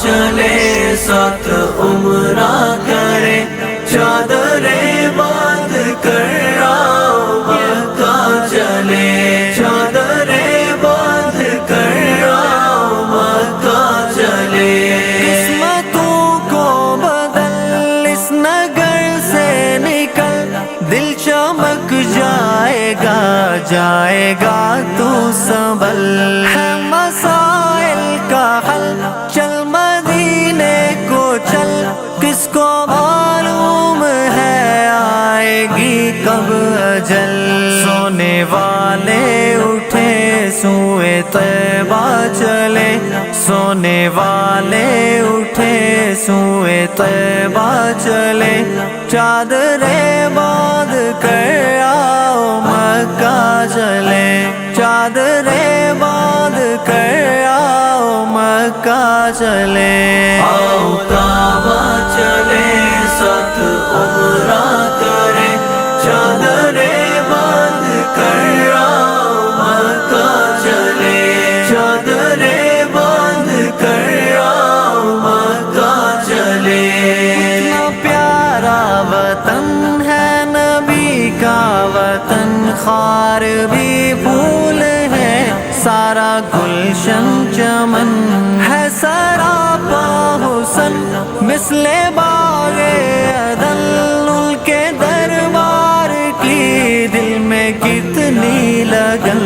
چلے ساتھ عمرہ کرے چادریں باندھ کر آؤ مکہ چلے چادریں باندھ کر آؤ مکہ چلے قسمتوں کو بدل اس نگر سے نکل دل چمک جائے گا تو سنبھل ہے مسائل کا حل چل مدینے کو چل کس کو معلوم ہے آئے گی کب اجل سونے والے اٹھے سوئے طیبہ چلے سونے والے اٹھے سوئے طیبہ چلے چادریں باندھ کر آؤ مکہ چلے چادریں باندھ کر آؤ مکہ چلے آؤ کعبہ چلے ساتھ عمرہ کرے چادریں باندھ کر آؤ مکہ چلے چادریں باندھ کر آؤ مکہ چلے اتنا پیارا وطن ہے نبی کا وطن خار بھی پھول ہے سارا گلشن چمن ہے سراپا حسن مثل باغ عدن ان کے دربار کی دل میں کتنی لگن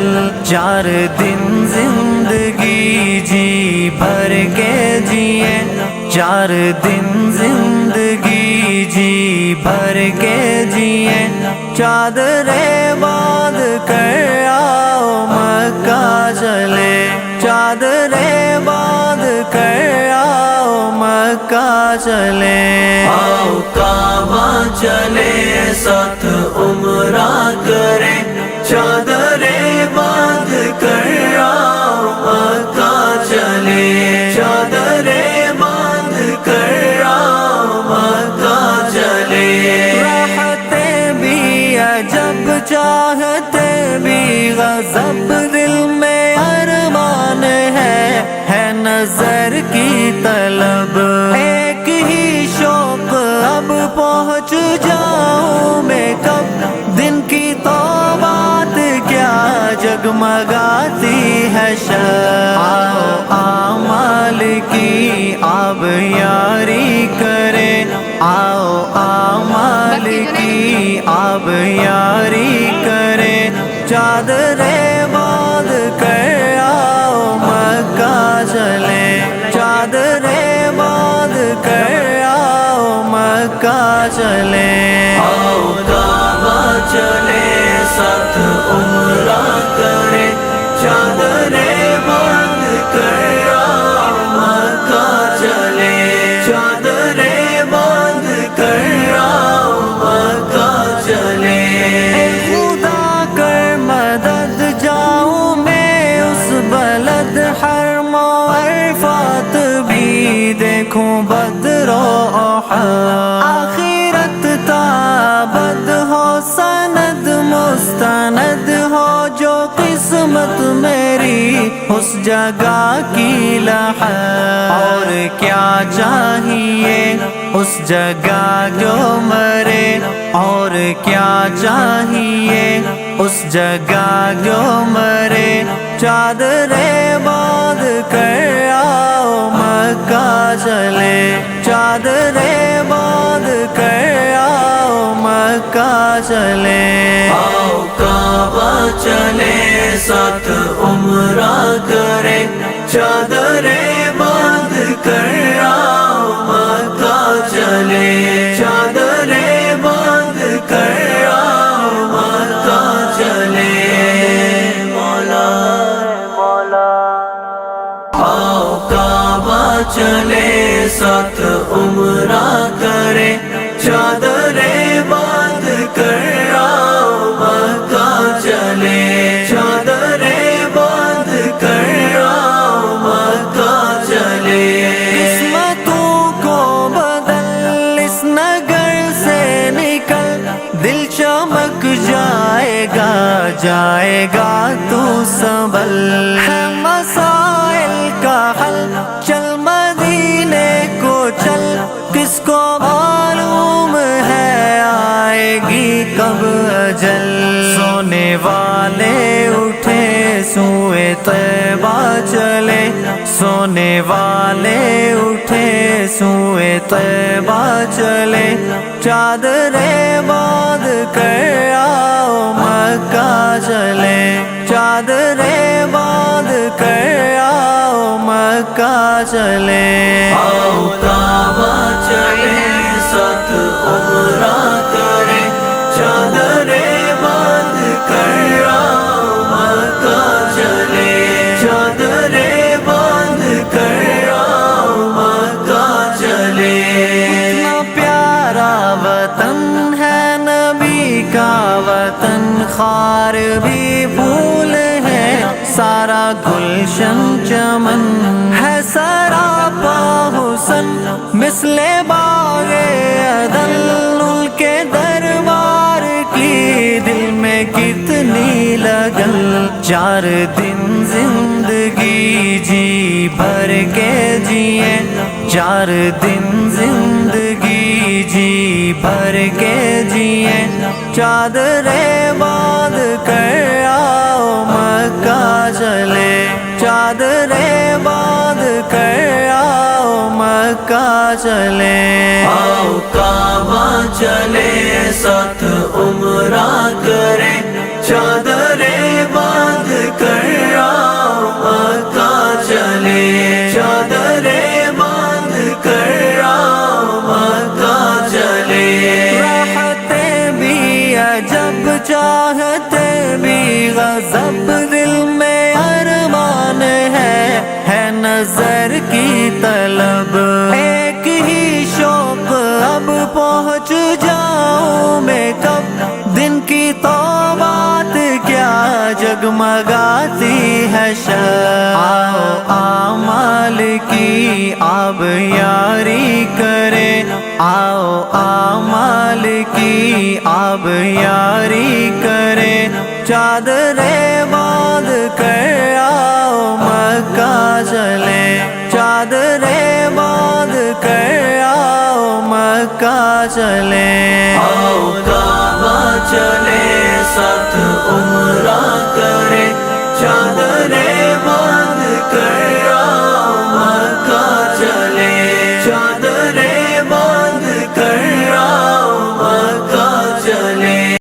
4 دن زندگی جی بھر کے جیے 4 دن زندگی جی بھر کے جیے چادریں باندھ کر آؤ مکہ چلے چادریں باندھ کر آؤ مکہ چلے آؤ کعبہ چلے ساتھ عمرہ کرے چادریں باندھ کر آؤ مکہ چلے چادریں باندھ کر آؤ مکہ چلے راحتیں بھی عجب چاہتے بھی غضب دل میں ارمان ہے نظر کی طلب ایک ہی شوق اب پہنچ جاؤں میں کب دن کی تو بات کیا جگمگاتی ہے شب آؤ اعمال کی آب یاری کرے آؤ اعمال کی آب یاری کرے چادریں باندھ کر آؤ مکہ چلے چادریں باندھ کر آؤ مکہ چلے آؤ کعبہ چلے ساتھ عمرہ کرے چادریں باندھ کر آؤ مکہ چلے چادریں باندھ کر آؤ مکہ چلے خدا کر مدد جاؤں میں اس بلد حرم و عرفات بھی دیکھوں بدر و احد آخرت تابد ہو سند مستند ہو جو قسمت میری اس جگہ کی لحد اور کیا چاہیے اس جگہ جو مرے اور کیا چاہیے اس جگہ جو مرے چادریں باندھ کر آؤ مکہ چلے چادریں باندھ کر آؤ مکہ چلے آؤ کعبہ چلے ساتھ عمرہ کرے چادریں باندھ کر آؤ مکہ چلے چادریں باندھ کر آؤ مکہ چلے مولا آؤ کعبہ چلے ساتھ عمرہ کرے چادریں باندھ کر آؤ مکہ چلے چادریں باندھ کر آؤ مکہ چلے قسمتوں کو بدل اس نگر سے نکل دل چمک جائے گا تو سنبھل ہے مسائل کا حل چل مدینے سونے والے اٹھے سوئے طیبہ چلے چادریں باندھ کر آؤ مکہ چلے چادریں باندھ کر آؤ مکہ چلے آؤ کعبہ چلے ساتھ عمرہ کرے چادریں باندھ کر آؤ مکہ چلے چادریں باندھ کر آؤ مکہ چلے کتنا پیارا وطن ہے نبی کا وطن خار بھی پھول ہے سارا گلشن چمن ہے سراپا حسن مثل باغ عدن ان کے دربار کی دل میں کتنی لگن 4 دن زندگی جی بھر کے جیے 4 دن زندگی جی بھر کے جیے چادریں باندھ کر آؤ مکہ چلے چادریں باندھ کر آؤ مکہ چلے آؤ کعبہ چلے ساتھ عمرہ کرے چادریں باندھ کر آؤ مکہ چلے چادریں باندھ کر آؤ مکہ چلے راحتیں بھی عجب چاہتے بھی غضب دل میں ارمان ہے نظر کی طلب ایک ہی شوق اب پہنچ جاؤں میں کب دن کی تو بات کیا جگمگاتی ہے آؤ اعمال کی آب یاری کرے آؤ اعمال کی آب یاری کرے چادریں باندھ کر آؤ مکہ چلے چادریں باندھ کر آؤ مکہ چلے آؤ کعبہ چلے ساتھ